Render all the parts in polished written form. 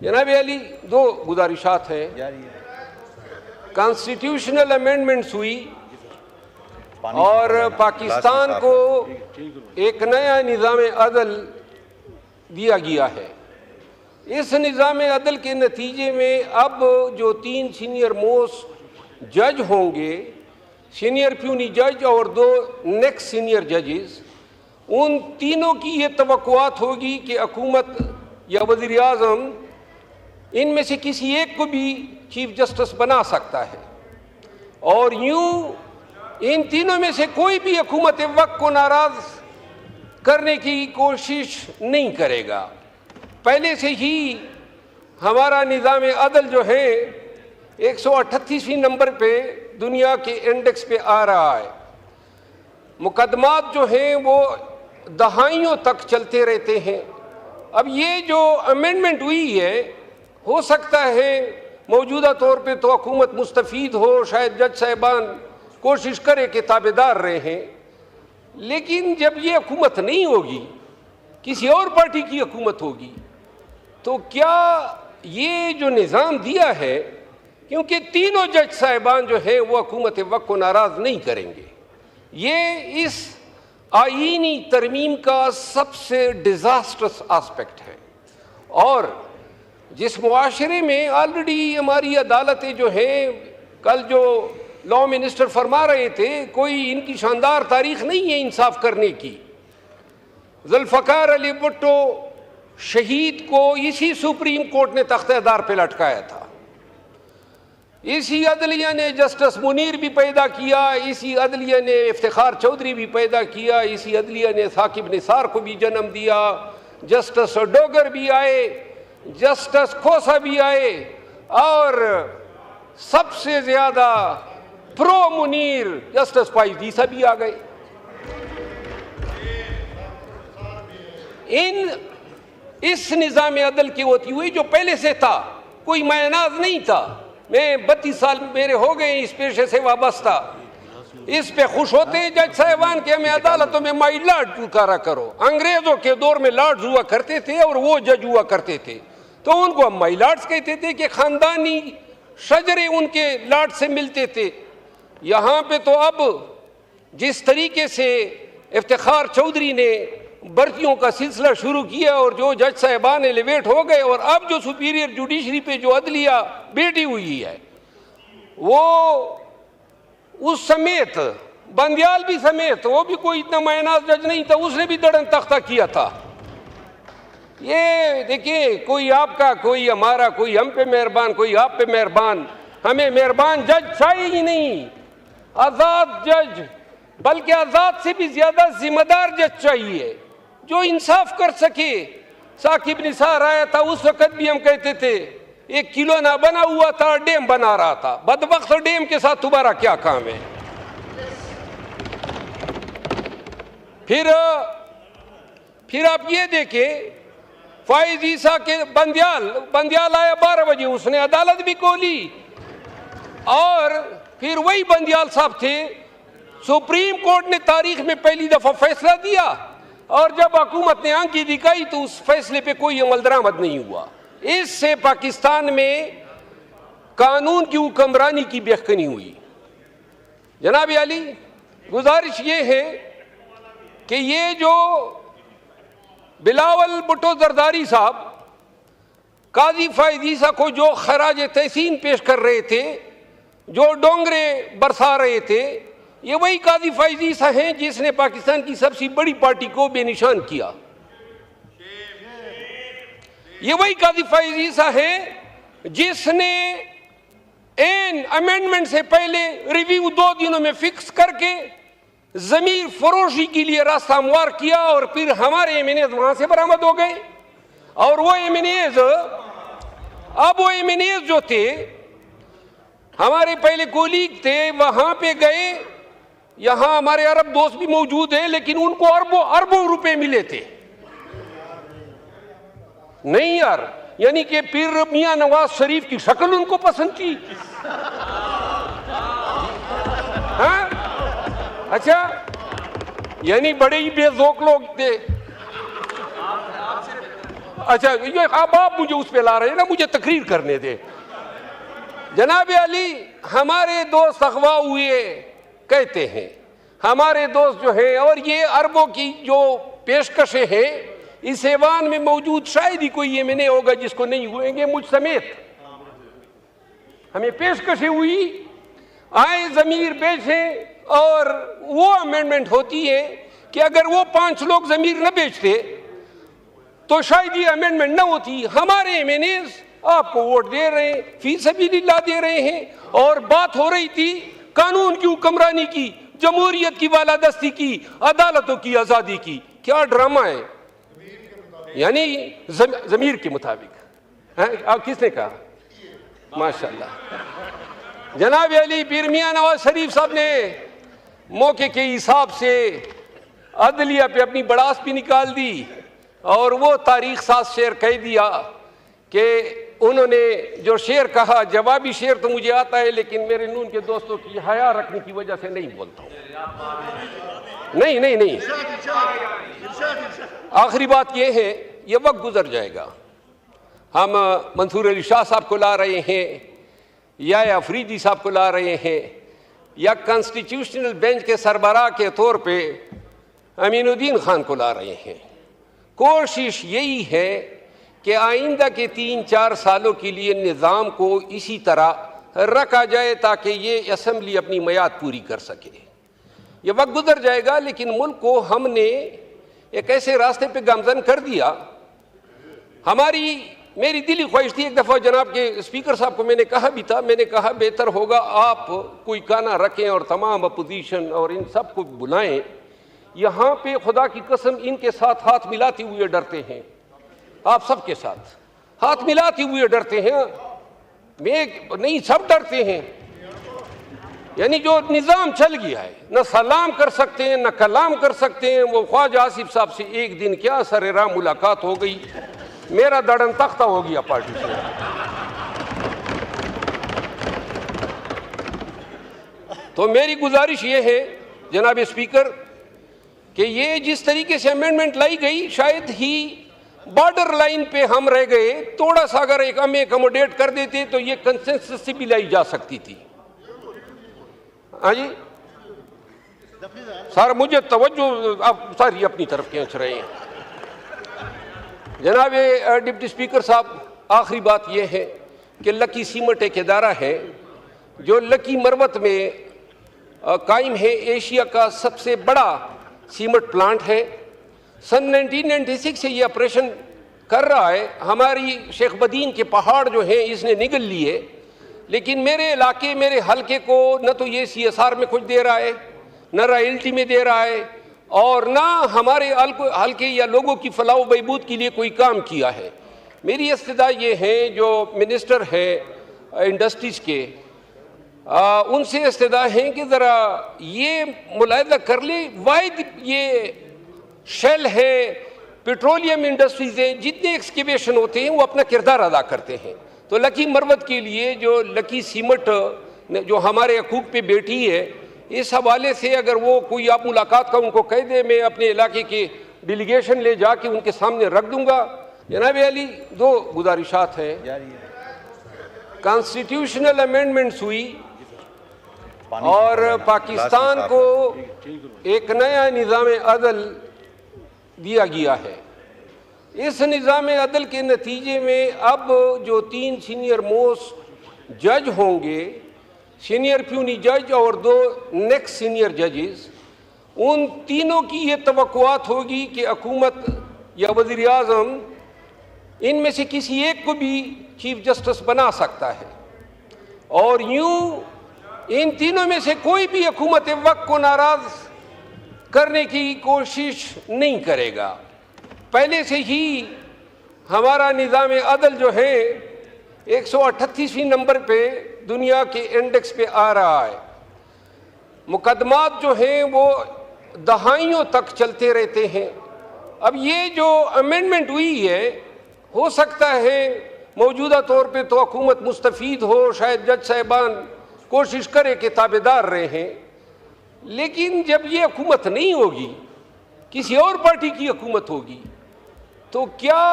जनाब अली, दो गुजारिशात हैं। कॉन्स्टिट्यूशनल अमेंडमेंट्स हुई और पाकिस्तान को एक नया निज़ाम अदल दिया गया है। इस निज़ाम अदल के नतीजे में अब जो 3 सीनियर मोस्ट जज होंगे, सीनियर प्यूनी जज और 2 नेक्स्ट सीनियर जजेस, उन तीनों की ये तवक्कुआत होगी कि हुकूमत या वज़ीर आज़म इनमें से किसी एक को भी चीफ जस्टिस बना सकता है और यूं इन तीनों में से कोई भी हुकूमत वक्त को नाराज करने की कोशिश नहीं करेगा। पहले से ही हमारा निज़ाम अदल जो है 138वें नंबर पे दुनिया के इंडेक्स पे आ रहा है। मुकदमात जो हैं वो दहाइयों तक चलते रहते हैं। अब ये जो अमेंडमेंट हुई है, हो सकता है मौजूदा तौर पे तो हुकूमत मुस्तफ़ीद हो, शायद जज साहिबान कोशिश करे कि ताबेदार रहे हैं, लेकिन जब ये हुकूमत नहीं होगी, किसी और पार्टी की हुकूमत होगी, तो क्या ये जो निज़ाम दिया है, क्योंकि तीनों जज साहिबान जो हैं वो हुकूमत वक्त को नाराज़ नहीं करेंगे। ये इस आईनी तरमीम का सबसे डिज़ास्टरस एस्पेक्ट है। और जिस मुआशरे में ऑलरेडी हमारी अदालतें जो हैं, कल जो लॉ मिनिस्टर फरमा रहे थे, कोई इनकी शानदार तारीख नहीं है इंसाफ करने की। जुल्फ़िकार अली भुट्टो शहीद को इसी सुप्रीम कोर्ट ने तख्तेदार पे लटकाया था। इसी अदलिया ने जस्टिस मुनीर भी पैदा किया, इसी अदलिया ने इफ्तिखार चौधरी भी पैदा किया, इसी अदलिया ने साकिब निसार को भी जन्म दिया, जस्टिस डोगर भी आए, जस्टिस खोसा भी आए, और सबसे ज्यादा प्रो मुनीर जस्टिस फाइज़ भी आ गए। इस निज़ाम अदल की होती हुई जो पहले से था, कोई मायनाज नहीं था। मैं 32 साल मेरे हो गए इस पेशे से वाबस्ता। इस पे खुश होते हैं जज साहिबान के हमें अदालतों में माई लॉर्ड पुकारा करो। अंग्रेजों के दौर में लॉर्ड्स हुआ करते थे और वो जज हुआ करते थे, तो उनको हम माई लॉर्ड्स कहते थे कि खानदानी शजरे उनके लॉर्ड से मिलते थे। यहाँ पे तो अब जिस तरीके से इफ्तिखार चौधरी ने भर्तियों का सिलसिला शुरू किया और जो जज साहिबान एलिवेट हो गए, और अब जो सुपीरियर जुडिशरी पे जो अदलिया बैठी हुई है, वो उस समेत बंदियाल भी समेत, वो भी कोई इतना मायनाज जज नहीं था, उसने भी दड़न तख्ता किया था। ये देखिए, कोई आपका, कोई हमारा, कोई हम पे मेहरबान, कोई आप पे मेहरबान। हमें मेहरबान जज चाहिए ही नहीं, आज़ाद जज, बल्कि आज़ाद से भी ज्यादा जिम्मेदार जज चाहिए जो इंसाफ कर सके। साकिब निसार आया था, उस वक्त भी हम कहते थे 1 किलो ना बना हुआ था, डैम बना रहा था। बदबख्त डैम के साथ तुम्हारा क्या काम है? फिर आप ये देखें, फाइज ईसा के बंदियाल आया 12 बजे, उसने अदालत भी खोली, और फिर वही बंदियाल साहब थे, सुप्रीम कोर्ट ने तारीख में पहली दफा फैसला दिया, और जब हुकूमत ने आंखी दिखाई तो उस फैसले पे कोई अमल दरामद नहीं हुआ। इससे पाकिस्तान में कानून की हुक्मरानी की बेखनी हुई। जनाब अली, गुजारिश ये है कि ये जो बिलावल भुट्टो जरदारी साहब काजी फाइज़ ईसा को जो खराज तहसीन पेश कर रहे थे, जो डोंगरे बरसा रहे थे, ये वही काजी फाइज़ ईसा हैं जिसने पाकिस्तान की सबसे बड़ी पार्टी को बेनिशान किया। ये वही काजी फाइज़ ईसा है जिसने एन अमेंडमेंट से पहले रिव्यू 2 दिनों में फिक्स करके जमीर फरोशी के लिए रास्ता हमवार किया, और फिर हमारे एमएनएज वहां से बरामद हो गए। और वो एमएनएज, अब वो एमएनएज जो थे, हमारे पहले कोलीग थे, वहां पे गए। यहां हमारे अरब दोस्त भी मौजूद हैं, लेकिन उनको अरबों रुपए मिले थे। नहीं यार, यानी कि पीर मियां नवाज शरीफ की शक्ल उनको पसंद थी। हाँ, अच्छा, यानी बड़े ही बेजोक लोग थे। अच्छा ये अब आप मुझे उस पे ला रहे हैं ना, मुझे तकरीर करने दे। जनाब अली, हमारे दोस्त अगवा हुए कहते हैं, हमारे दोस्त जो हैं, और ये अरबों की जो पेशकशें हैं इस ऐवान में मौजूद शायद ही कोई एमएनए होगा जिसको नहीं हुएंगे, मुझ समेत हमें पेशकशें हुई, आए ज़मीर बेचें, और वो अमेंडमेंट होती है कि अगर वो 5 लोग ज़मीर न बेचते तो शायद ये अमेंडमेंट न होती। हमारे एमएनएज़ आपको वोट दे रहे हैं, फी सबीलिल्लाह दे रहे हैं, और बात हो रही थी कानून की हुक्मरानी की, जमहूरियत की बालादस्ती की, अदालतों की आज़ादी की। क्या ड्रामा है, यानी ज़मीर के मुताबिक है। अब किसने कहा? माशाल्लाह। जनाब अली, पीर मियां नवाज शरीफ साहब ने मौके के हिसाब से अदलिया पे अपनी बड़ास भी निकाल दी, और वो तारीख साथ शेर कह दिया कि उन्होंने जो शेर कहा, जवाबी शेर तो मुझे आता है लेकिन मेरे नून के दोस्तों की हया रखने की वजह से नहीं बोलता हूं। नहीं नहीं नहीं, आखिरी बात यह है, ये वक्त गुजर जाएगा। हम मंसूर अली शाह साहब को ला रहे हैं, या अफरीदी साहब को ला रहे हैं, या कॉन्स्टिट्यूशनल बेंच के सरबराह के तौर पे अमीनुद्दीन खान को ला रहे हैं। कोशिश यही है कि आइंदा के 3-4 सालों के लिए निज़ाम को इसी तरह रखा जाए ताकि ये असम्बली अपनी मियाद पूरी कर सके। ये वक्त गुजर जाएगा, लेकिन मुल्क को हमने एक ऐसे रास्ते पे गामजन कर दिया। मेरी दिली ख्वाहिश थी, एक दफ़ा जनाब के स्पीकर साहब को मैंने कहा भी था, मैंने कहा बेहतर होगा आप कोई गाना रखें और तमाम अपोजिशन और इन सब को बुलाएं। यहाँ पे खुदा की कसम इनके साथ हाथ मिलाते हुए डरते हैं, आप सबके साथ हाथ मिलाते हुए डरते हैं। मैं नहीं, सब डरते हैं। यानी जो निज़ाम चल गया है, न सलाम कर सकते हैं न कलाम कर सकते हैं। वो ख्वाजा आसिफ साहब से एक दिन क्या सरेराह मुलाकात हो गई, मेरा दड़न तख्ता हो गया पार्टी से। तो मेरी गुजारिश ये है जनाब स्पीकर कि ये जिस तरीके से अमेंडमेंट लाई गई, शायद ही बॉर्डर लाइन पे हम रह गए। थोड़ा सा अगर एक हमें अकोमोडेट कर देते तो ये कंसेंसस से भी लाई जा सकती थी। हाँ जी सर, मुझे तवज्जो आप सारी अपनी तरफ खींच रहे हैं। जनाब डिप्टी स्पीकर साहब, आखिरी बात यह है कि लकी सीमेंट एक इदारा है जो लकी मरवत में कायम है, एशिया का सबसे बड़ा सीमेंट प्लांट है। सन 1996 से ये ऑपरेशन कर रहा है। हमारी शेख बदीन के पहाड़ जो हैं इसने निगल लिए, लेकिन मेरे इलाके, मेरे हलके को न तो ये CSR में कुछ दे रहा है, न रॉयल्टी में दे रहा है, और ना हमारे हल्के या लोगों की फलाह बहबूद के लिए कोई काम किया है। मेरी इस्तदा ये है, जो मिनिस्टर है इंडस्ट्रीज़ के, उनसे इस्तदा है कि ज़रा ये मुलाहिदा कर ले। वाहिद ये शेल है, पेट्रोलियम इंडस्ट्रीज़ हैं, जितने एक्सकेवेशन होते हैं वो अपना किरदार अदा करते हैं। तो लकी मरवत के लिए जो लकी सीमेंट जो हमारे हकूक़ पे बैठी है, इस हवाले से अगर वो कोई आप मुलाकात का उनको कह दे, मैं अपने इलाके के डेलीगेशन ले जाके उनके सामने रख दूंगा। जनाब अली, 2 गुजारिशात हैं। कॉन्स्टिट्यूशनल अमेंडमेंट्स हुई और पाकिस्तान को एक नया निज़ाम अदल दिया गया है। इस निज़ाम अदल के नतीजे में अब जो 3 सीनियर मोस्ट जज होंगे, सीनियर प्यूनी जज और 2 नेक्स्ट सीनियर जजेस, उन तीनों की ये तवक्कुआत होगी कि हुकूमत या वज़ीर आज़म इनमें से किसी एक को भी चीफ जस्टिस बना सकता है, और यूं इन तीनों में से कोई भी हुकूमत वक्त को नाराज़ करने की कोशिश नहीं करेगा। पहले से ही हमारा निज़ाम अदल जो है 138वें नंबर पे दुनिया के इंडेक्स पे आ रहा है। मुकदमात जो हैं वो दहाइयों तक चलते रहते हैं। अब ये जो अमेंडमेंट हुई है, हो सकता है मौजूदा तौर पे तो हुकूमत मुस्तफ़ीद हो, शायद जज साहिबान कोशिश करे कि ताबेदार रहे हैं, लेकिन जब ये हुकूमत नहीं होगी, किसी और पार्टी की हुकूमत होगी, तो क्या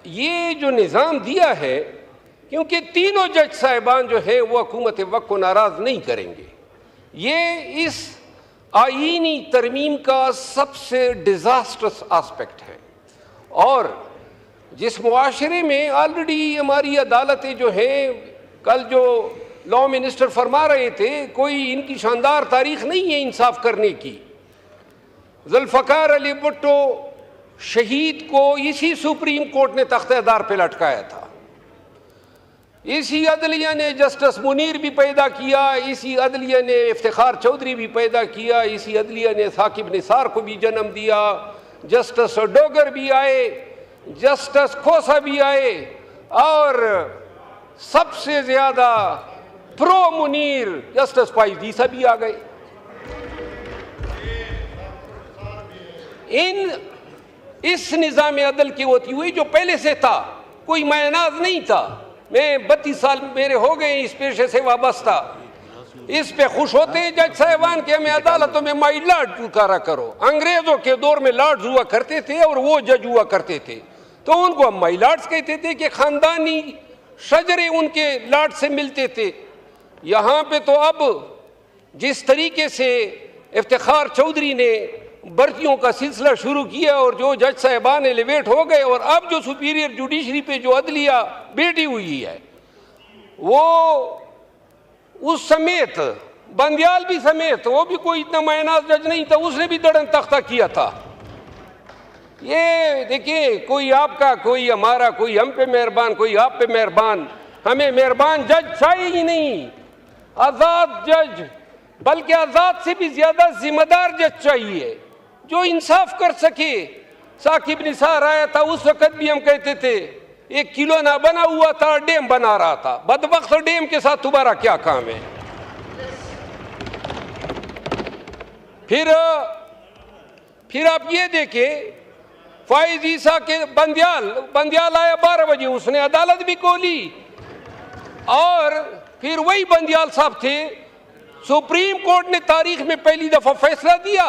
ये जो निज़ाम दिया है, क्योंकि तीनों जज साहिबान जो हैं वो हुकूमत वक्त को नाराज़ नहीं करेंगे। ये इस आईनी तरमीम का सबसे डिज़ास्टरस आस्पेक्ट है। और जिस मुआशरे में ऑलरेडी हमारी अदालतें जो हैं, कल जो लॉ मिनिस्टर फरमा रहे थे, कोई इनकी शानदार तारीख नहीं है इंसाफ करने की। जुल्फ़िकार अली भुट्टो शहीद को इसी सुप्रीम कोर्ट ने तख्तेदार पे लटकाया था, इसी अदलिया ने जस्टिस मुनीर भी पैदा किया, इसी अदलिया ने इफ्तिखार चौधरी भी पैदा किया, इसी अदलिया ने साकिब निसार को भी जन्म दिया, जस्टिस डोगर भी आए, जस्टिस खोसा भी आए, और सबसे ज्यादा प्रो मुनीर जस्टिस फाइजीसा भी आ गए। इस निज़ाम अदल की होती हुई जो पहले से था, कोई मायनाज नहीं था। मैं 32 साल मेरे हो गए इस पेशे से वाबस्ता। इस पे खुश होते हैं जज साहिबान के हमें अदालतों में माई लॉर्ड पुकारा करो। अंग्रेजों के दौर में लॉर्ड्स हुआ करते थे और वो जज हुआ करते थे, तो उनको हम माई लॉर्ड्स कहते थे कि खानदानी शजरे उनके लॉर्ड से मिलते थे। यहाँ पे तो अब जिस तरीके से इफ्तिखार चौधरी ने भर्तियों का सिलसिला शुरू किया और जो जज साहिबान एलिवेट हो गए, और अब जो सुपीरियर जुडिशरी पे जो अदलिया बैठी हुई है, वो उस समेत बंदियाल भी समेत, वो भी कोई इतना मायनाज जज नहीं था, उसने भी दड़न तख्ता किया था। ये देखिए, कोई आपका, कोई हमारा, कोई हम पे मेहरबान, कोई आप पे मेहरबान। हमें मेहरबान जज चाहिए ही नहीं, आज़ाद जज, बल्कि आज़ाद से भी ज्यादा जिम्मेदार जज चाहिए जो इंसाफ कर सके। साकिब निसार आया था, उस वक्त भी हम कहते थे एक किलो ना बना हुआ था, डैम बना रहा था। बदबख्त डैम के साथ तुम्हारा क्या काम है? फिर आप ये देखें, फाइज ईसा के बंदियाल आया 12 बजे, उसने अदालत भी खोली, और फिर वही बंदियाल साहब थे, सुप्रीम कोर्ट ने तारीख में पहली दफा फैसला दिया,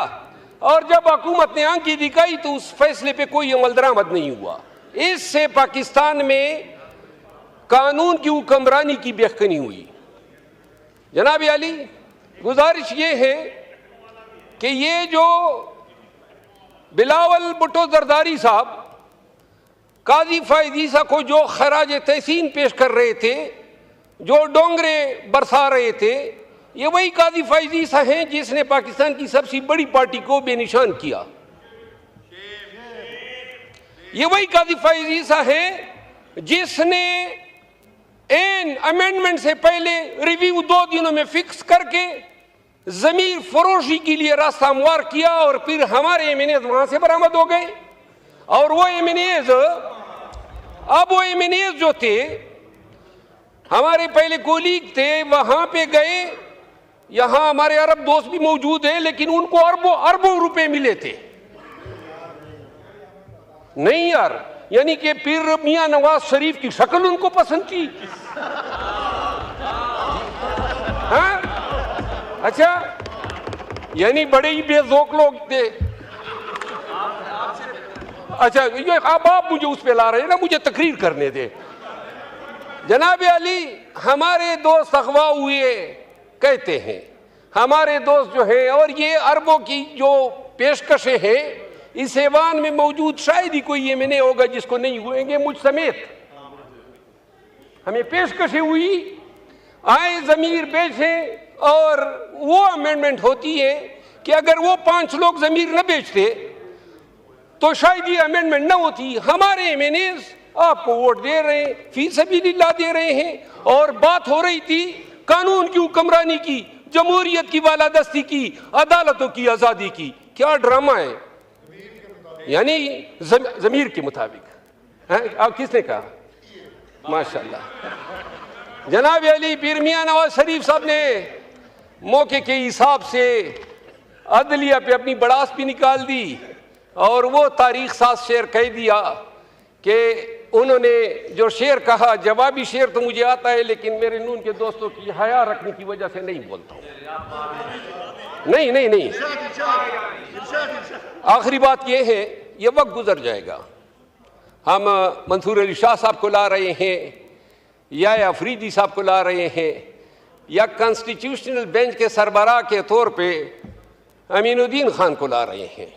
और जब हुकूमत ने आंखी दिखाई तो उस फैसले पे कोई अमल दरामद नहीं हुआ। इससे पाकिस्तान में कानून की हुक्मरानी की बेखनी हुई। जनाब अली, गुजारिश ये है कि ये जो बिलावल भुट्टो जरदारी साहब काजी फाइज ईसा को जो खराज तहसीन पेश कर रहे थे, जो डोंगरे बरसा रहे थे, ये वही काजी फाइज ईसा हैं जिसने पाकिस्तान की सबसे बड़ी पार्टी को बेनिशान किया। ये वही काजी फाइज ईसा है जिसने एन अमेंडमेंट से पहले रिव्यू 2 दिनों में फिक्स करके जमीर फरोशी के लिए रास्ता हमवार किया, और फिर हमारे एमएनएज वहां से बरामद हो गए। और वो एमएनएज, अब वो एमएनएज जो थे, हमारे पहले कोलीग थे, वहां पे गए। यहां हमारे अरब दोस्त भी मौजूद हैं, लेकिन उनको अरबों रुपए मिले थे। नहीं यार, यानी कि पीर मियां नवाज शरीफ की शक्ल उनको पसंद थी। हाँ, अच्छा, यानी बड़े ही बेजौक लोग थे। अच्छा, ये अब आप मुझे उस पे ला रहे हैं ना, मुझे तकरीर करने दे। जनाब अली, हमारे दोस्त अगवा हुए कहते हैं, हमारे दोस्त जो हैं, और ये अरबों की जो पेशकशें हैं, इस ऐवान में मौजूद शायद ही कोई ये मैंने होगा जिसको नहीं हुएंगे, मुझ समेत। हमें पेशकशें हुई, आए जमीर बेचे, और वो अमेंडमेंट होती है कि अगर वो 5 लोग जमीर न बेचते तो शायद ये अमेंडमेंट न होती। हमारे एमएनएज आपको वोट दे रहे हैं, फी सबीलिल्लाह दे रहे हैं, और बात हो रही थी कानून की हुक्मरानी की, जमहूरियत की बालादस्ती की, अदालतों की आजादी की। क्या ड्रामा है, यानी जमीर के मुताबिक। आप किसने कहा? माशाल्लाह। जनाब अली, पीर मियां नवाज शरीफ साहब ने मौके के हिसाब से अदलिया पे अपनी बड़ास भी निकाल दी, और वो तारीख साथ शेर कह दिया कि उन्होंने जो शेर कहा, जवाबी शेर तो मुझे आता है, लेकिन मेरे नून के दोस्तों की हया रखने की वजह से नहीं बोलता हूं। नहीं, आखिरी बात यह है, ये वक्त गुजर जाएगा, हम मंसूर अली शाह साहब को ला रहे हैं या अफरीदी साहब को ला रहे हैं या कॉन्स्टिट्यूशनल बेंच के सरबराह के तौर पे अमीनुद्दीन खान को ला रहे हैं।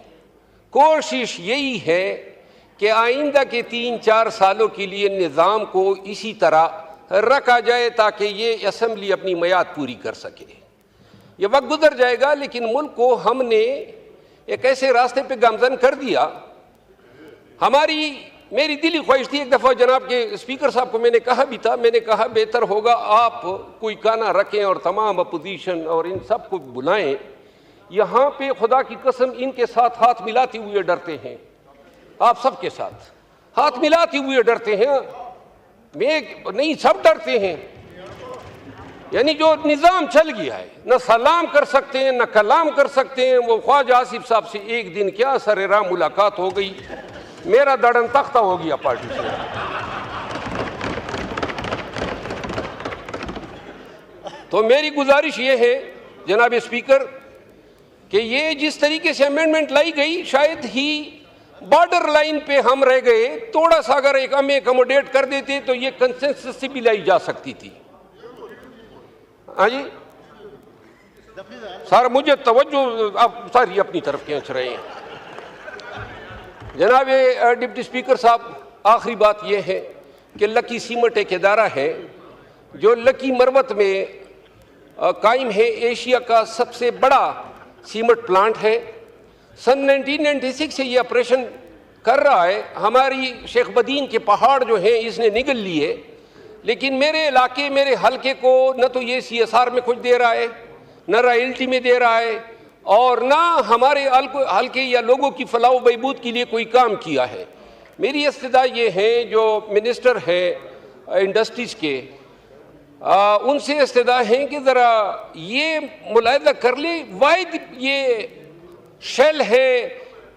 कोशिश यही है कि आइंदा के 3-4 सालों के लिए निज़ाम को इसी तरह रखा जाए ताकि ये असम्बली अपनी मियाद पूरी कर सके। ये वक्त गुजर जाएगा, लेकिन मुल्क को हमने एक ऐसे रास्ते पे गामजन कर दिया। मेरी दिली ख्वाहिश थी, एक दफ़ा जनाब के स्पीकर साहब को मैंने कहा भी था, मैंने कहा बेहतर होगा आप कोई काना रखें और तमाम अपोजिशन और इन सब को बुलाएं। यहाँ पे खुदा की कसम इनके साथ हाथ मिलाते हुए डरते हैं, आप सबके साथ हाथ मिलाते हुए डरते हैं। मैं नहीं, सब डरते हैं। यानी जो निज़ाम चल गया है, न सलाम कर सकते हैं न कलाम कर सकते हैं। वो ख्वाजा आसिफ साहब से एक दिन क्या सरेराह मुलाकात हो गई, मेरा दड़न तख्ता हो गया पार्टी से। तो मेरी गुजारिश ये है जनाब स्पीकर कि ये जिस तरीके से अमेंडमेंट लाई गई, शायद ही बॉर्डर लाइन पे हम रह गए। थोड़ा सा अगर एक हमें अकोमोडेट कर देते तो ये कंसेंसस से भी लाई जा सकती थी। हाँ जी सर, मुझे तवज्जो आप सारी अपनी तरफ खींच रहे हैं। जनाब डिप्टी स्पीकर साहब, आखिरी बात यह है कि लकी सीमेंट एक इदारा है जो लकी मरवत में कायम है। एशिया का सबसे बड़ा सीमेंट प्लांट है। सन 1996 से ये ऑपरेशन कर रहा है। हमारी शेख बदीन के पहाड़ जो हैं इसने निगल लिए, लेकिन मेरे इलाके, मेरे हलके को न तो ये CSR में कुछ दे रहा है, न रॉयल्टी में दे रहा है, और ना हमारे हल्के या लोगों की फलाह बहबूद के लिए कोई काम किया है। मेरी इस्तदा ये है, जो मिनिस्टर है इंडस्ट्रीज़ के, उनसे इस्तदा है कि ज़रा ये मुलाहिदा कर ले। वाहिद ये शेल है,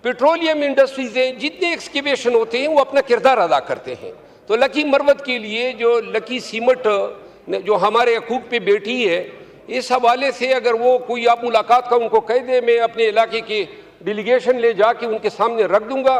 पेट्रोलियम इंडस्ट्रीज़ हैं, जितने एक्सकेवेशन होते हैं वो अपना किरदार अदा करते हैं। तो लकी मरवत के लिए जो लकी सीमेंट जो हमारे हकूक़ पे बैठी है, इस हवाले से अगर वो कोई आप मुलाकात का उनको कह दे, मैं अपने इलाके की डेलीगेशन ले जाके उनके सामने रख दूंगा।